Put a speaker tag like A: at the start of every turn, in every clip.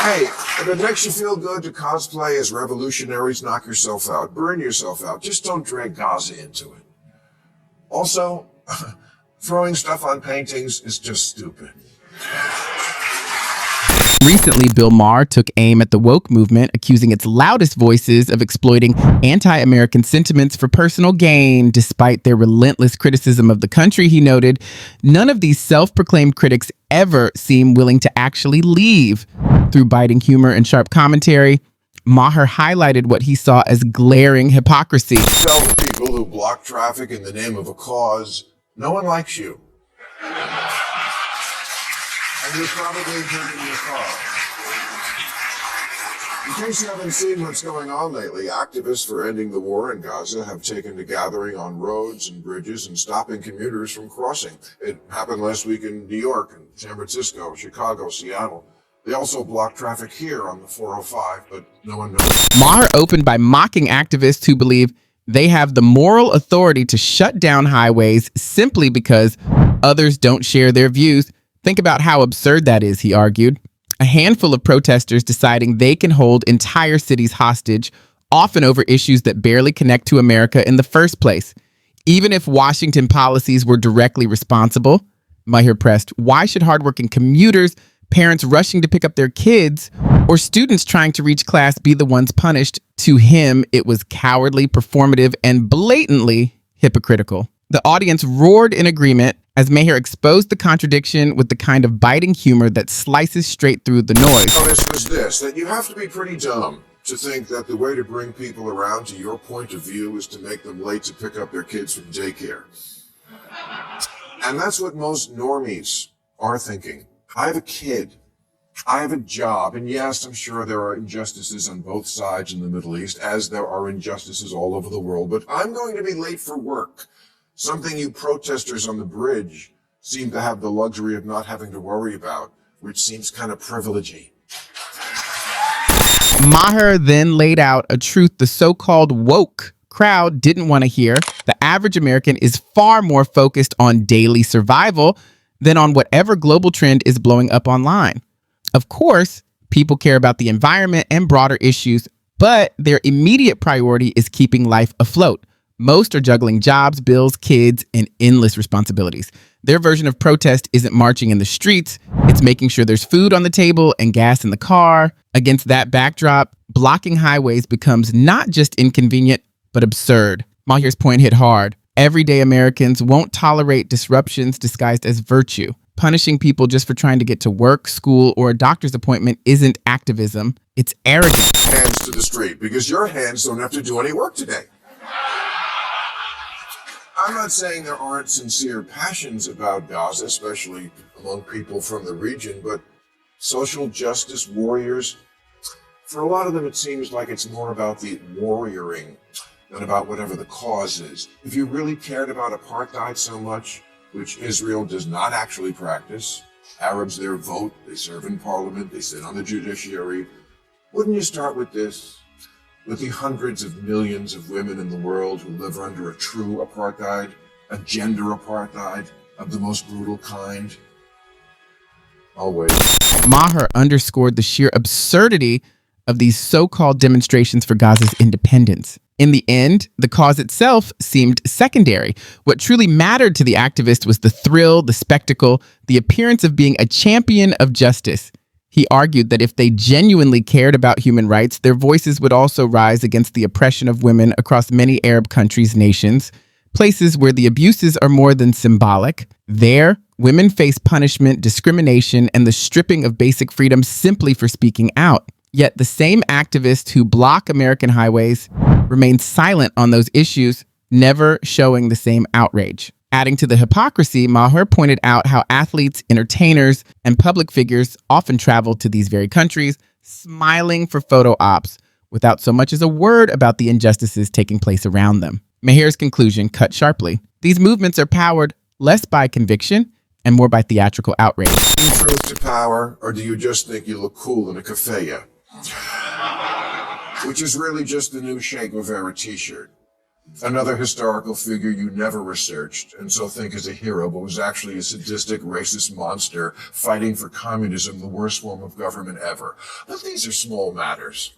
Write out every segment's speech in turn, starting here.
A: Hey, if it makes you feel good to cosplay as revolutionaries, knock yourself out, burn yourself out. Just don't drag Gaza into it. Also, throwing stuff on paintings is just stupid.
B: Recently, Bill Maher took aim at the woke movement, accusing its loudest voices of exploiting anti-American sentiments for personal gain. Despite their relentless criticism of the country, he noted, none of these self-proclaimed critics ever seem willing to actually leave. Through biting humor and sharp commentary, Maher highlighted what he saw as glaring hypocrisy.
A: Tell the people who block traffic in the name of a cause, no one likes you. And you're probably hurting your cause. In case you haven't seen what's going on lately, activists for ending the war in Gaza have taken to gathering on roads and bridges and stopping commuters from crossing. It happened last week in New York, and San Francisco, Chicago, Seattle. They also blocked traffic here on the 405, but no one knows.
B: Maher opened by mocking activists who believe they have the moral authority to shut down highways simply because others don't share their views. Think about how absurd that is, he argued. A handful of protesters deciding they can hold entire cities hostage, often over issues that barely connect to America in the first place. Even if Washington policies were directly responsible, Maher pressed, why should hardworking commuters, parents rushing to pick up their kids, or students trying to reach class be the ones punished? To him, it was cowardly, performative, and blatantly hypocritical. The audience roared in agreement as Maher exposed the contradiction with the kind of biting humor that slices straight through the noise.
A: Notice was this, that you have to be pretty dumb to think that the way to bring people around to your point of view is to make them late to pick up their kids from daycare. And that's what most normies are thinking. I have a kid. I have a job. And yes, I'm sure there are injustices on both sides in the Middle East, as there are injustices all over the world, but I'm going to be late for work. Something you protesters on the bridge seem to have the luxury of not having to worry about, which seems kind of privilegey.
B: Maher then laid out a truth the so-called woke crowd didn't want to hear. The average American is far more focused on daily survival than on whatever global trend is blowing up online. Of course, people care about the environment and broader issues, but their immediate priority is keeping life afloat. Most are juggling jobs, bills, kids, and endless responsibilities. Their version of protest isn't marching in the streets. It's making sure there's food on the table and gas in the car. Against that backdrop, blocking highways becomes not just inconvenient, but absurd. Maher's point hit hard. Everyday Americans won't tolerate disruptions disguised as virtue. Punishing people just for trying to get to work, school, or a doctor's appointment isn't activism. It's arrogance.
A: Hands to the street, because your hands don't have to do any work today. I'm not saying there aren't sincere passions about Gaza, especially among people from the region, but social justice warriors, for a lot of them it seems like it's more about the warrioring than about whatever the cause is. If you really cared about apartheid so much, which Israel does not actually practice, Arabs there vote, they serve in parliament, they sit on the judiciary, wouldn't you start with this? With the hundreds of millions of women in the world who live under a true apartheid, a gender apartheid of the most brutal kind. Always.
B: Maher underscored the sheer absurdity of these so-called demonstrations for Gaza's independence. In the end, the cause itself seemed secondary. What truly mattered to the activist was the thrill, the spectacle, the appearance of being a champion of justice. He argued that if they genuinely cared about human rights, their voices would also rise against the oppression of women across many Arab countries, nations, places where the abuses are more than symbolic. There, women face punishment, discrimination, and the stripping of basic freedoms simply for speaking out. Yet the same activists who block American highways remain silent on those issues, never showing the same outrage. Adding to the hypocrisy, Maher pointed out how athletes, entertainers, and public figures often travel to these very countries, smiling for photo ops, without so much as a word about the injustices taking place around them. Maher's conclusion cut sharply. These movements are powered less by conviction and more by theatrical outrage.
A: Truth to power, or do you just think you look cool in a keffiyeh? Which is really just the new Che Guevara t-shirt. Another historical figure you never researched and so think is a hero, but was actually a sadistic, racist monster fighting for communism, the worst form of government ever. But these are small matters.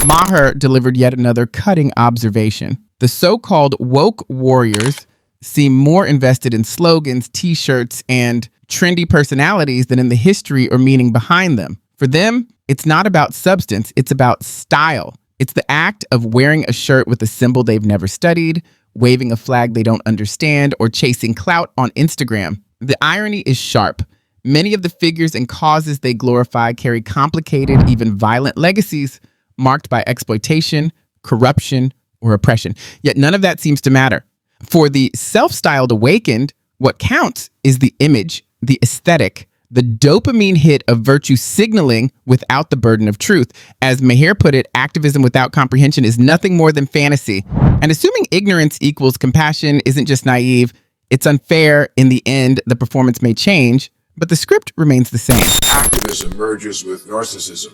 B: Maher delivered yet another cutting observation. The so-called woke warriors seem more invested in slogans, t-shirts, and trendy personalities than in the history or meaning behind them. For them, it's not about substance, it's about style. It's the act of wearing a shirt with a symbol they've never studied, waving a flag they don't understand, or chasing clout on Instagram. The irony is sharp. Many of the figures and causes they glorify carry complicated, even violent legacies marked by exploitation, corruption, or oppression. Yet none of that seems to matter. For the self-styled awakened, what counts is the image, the aesthetic, the dopamine hit of virtue signaling without the burden of truth. As Maher put it, activism without comprehension is nothing more than fantasy. And assuming ignorance equals compassion isn't just naive, it's unfair. In the end, the performance may change, but the script remains the same.
A: Activism merges with narcissism.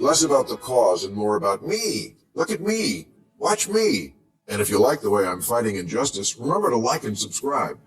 A: Less about the cause and more about me. Look at me. Watch me. And if you like the way I'm fighting injustice, remember to like and subscribe.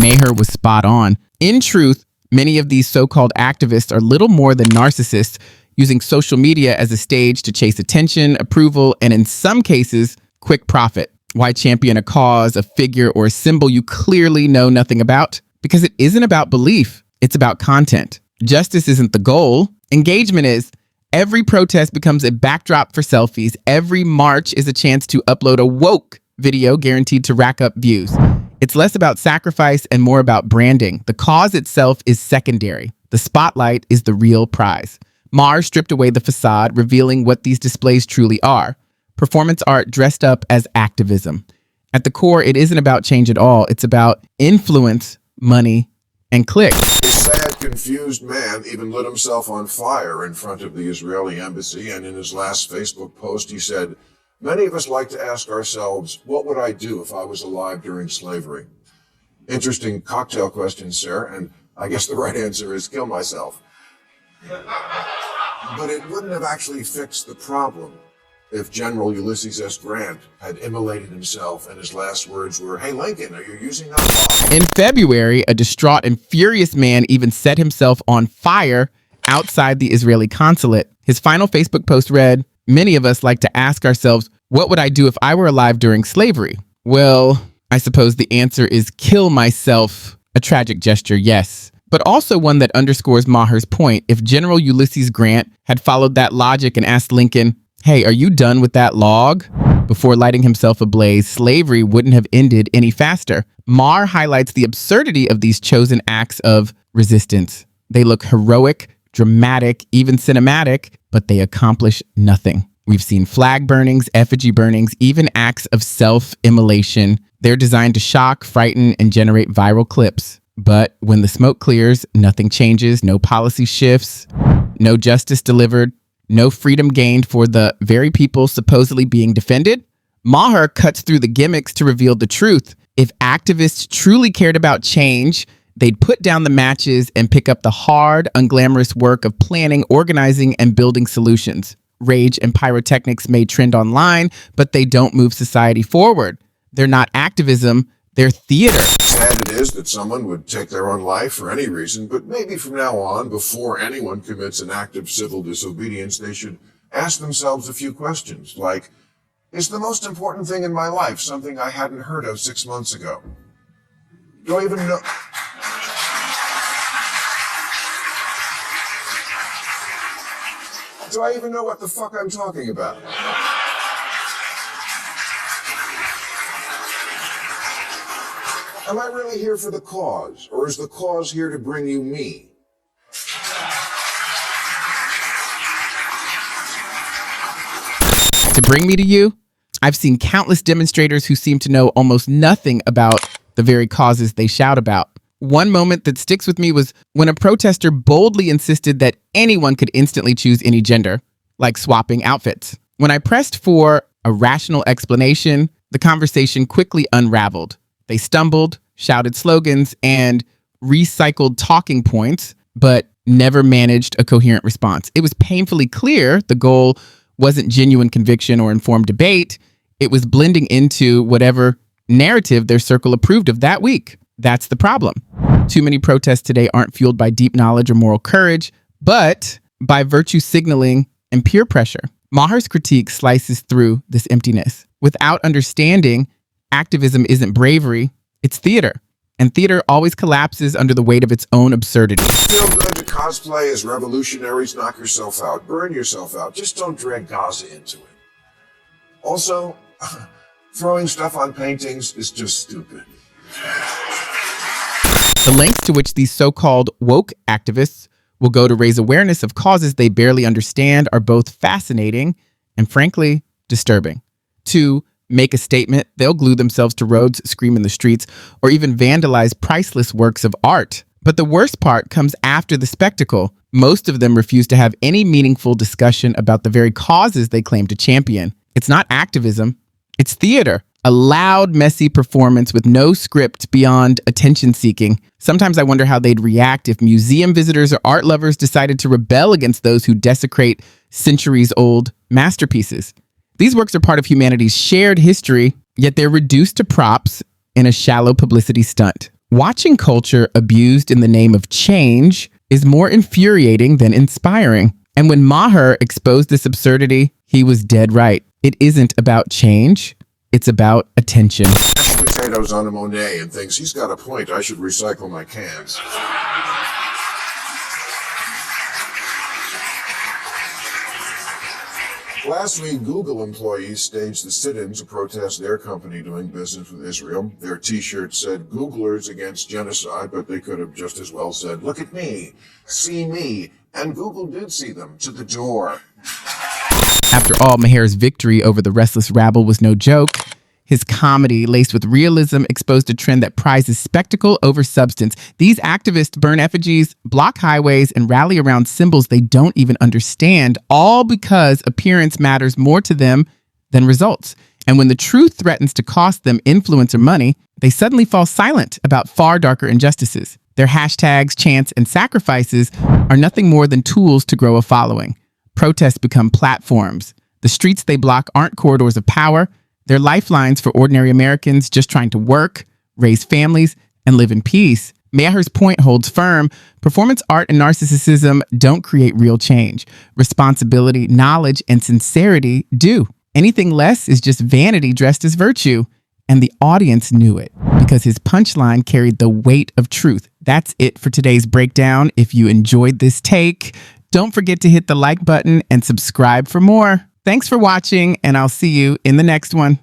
B: Maher was spot on. In truth, many of these so-called activists are little more than narcissists, using social media as a stage to chase attention, approval, and in some cases, quick profit. Why champion a cause, a figure, or a symbol you clearly know nothing about? Because it isn't about belief, it's about content. Justice isn't the goal, engagement is. Every protest becomes a backdrop for selfies. Every march is a chance to upload a woke video guaranteed to rack up views. It's less about sacrifice and more about branding. The cause itself is secondary. The spotlight is the real prize. Maher stripped away the facade, revealing what these displays truly are. Performance art dressed up as activism. At the core, it isn't about change at all. It's about influence, money, and clicks.
A: A sad, confused man even lit himself on fire in front of the Israeli embassy, and in his last Facebook post he said, "Many of us like to ask ourselves, what would I do if I was alive during slavery?" Interesting cocktail question, sir, and I guess the right answer is kill myself. But it wouldn't have actually fixed the problem if General Ulysses S. Grant had immolated himself and his last words were, "Hey Lincoln, are you using that law?"
B: In February, a distraught and furious man even set himself on fire outside the Israeli consulate. His final Facebook post read, "Many of us like to ask ourselves, what would I do if I were alive during slavery?" Well, I suppose the answer is kill myself. A tragic gesture, yes, but also one that underscores Maher's point. If General Ulysses Grant had followed that logic and asked Lincoln, "Hey, are you done with that log?" before lighting himself ablaze, slavery wouldn't have ended any faster. Maher highlights the absurdity of these chosen acts of resistance. They look heroic, dramatic, even cinematic, but they accomplish nothing. We've seen flag burnings, effigy burnings, even acts of self-immolation. They're designed to shock, frighten, and generate viral clips. But when the smoke clears, nothing changes, no policy shifts, no justice delivered, no freedom gained for the very people supposedly being defended. Maher cuts through the gimmicks to reveal the truth. If activists truly cared about change, they'd put down the matches and pick up the hard, unglamorous work of planning, organizing, and building solutions. Rage and pyrotechnics may trend online, but they don't move society forward. They're not activism, they're theater.
A: Sad it is that someone would take their own life for any reason, but maybe from now on, before anyone commits an act of civil disobedience, they should ask themselves a few questions, like, is the most important thing in my life something I hadn't heard of 6 months ago? Do I even know? Do I even know what the fuck I'm talking about? Am I really here for the cause, or is the cause here to bring you me?
B: To bring me to you, I've seen countless demonstrators who seem to know almost nothing about the very causes they shout about. One moment that sticks with me was when a protester boldly insisted that anyone could instantly choose any gender, like swapping outfits. When I pressed for a rational explanation, the conversation quickly unraveled. They stumbled, shouted slogans, and recycled talking points, but never managed a coherent response. It was painfully clear the goal wasn't genuine conviction or informed debate. It was blending into whatever narrative their circle approved of that week. That's the problem. Too many protests today aren't fueled by deep knowledge or moral courage, but by virtue signaling and peer pressure. Maher's critique slices through this emptiness. Without understanding, activism isn't bravery, it's theater. And theater always collapses under the weight of its own absurdity.
A: Feel good to cosplay as revolutionaries, knock yourself out, burn yourself out. Just don't drag Gaza into it. Also, throwing stuff on paintings is just stupid.
B: The lengths to which these so-called woke activists will go to raise awareness of causes they barely understand are both fascinating and, frankly, disturbing. To make a statement, they'll glue themselves to roads, scream in the streets, or even vandalize priceless works of art. But the worst part comes after the spectacle. Most of them refuse to have any meaningful discussion about the very causes they claim to champion. It's not activism, it's theater. A loud, messy performance with no script beyond attention-seeking. Sometimes I wonder how they'd react if museum visitors or art lovers decided to rebel against those who desecrate centuries-old masterpieces. These works are part of humanity's shared history, yet they're reduced to props in a shallow publicity stunt. Watching culture abused in the name of change is more infuriating than inspiring. And when Maher exposed this absurdity, he was dead right. It isn't about change. It's about attention.
A: Potatoes on a Monet and thinks he's got a point. I should recycle my cans. Last week, Google employees staged the sit-ins to protest their company doing business with Israel. Their t-shirts said Googlers against genocide, but they could have just as well said, look at me, see me. And Google did see them to the door.
B: After all, Maher's victory over the restless rabble was no joke. His comedy, laced with realism, exposed a trend that prizes spectacle over substance. These activists burn effigies, block highways, and rally around symbols they don't even understand, all because appearance matters more to them than results. And when the truth threatens to cost them influence or money, they suddenly fall silent about far darker injustices. Their hashtags, chants, and sacrifices are nothing more than tools to grow a following. Protests become platforms. The streets they block aren't corridors of power. They're lifelines for ordinary Americans just trying to work, raise families, and live in peace. Maher's point holds firm. Performance art and narcissism don't create real change. Responsibility, knowledge, and sincerity do. Anything less is just vanity dressed as virtue. And the audience knew it because his punchline carried the weight of truth. That's it for today's breakdown. If you enjoyed this take, don't forget to hit the like button and subscribe for more. Thanks for watching, and I'll see you in the next one.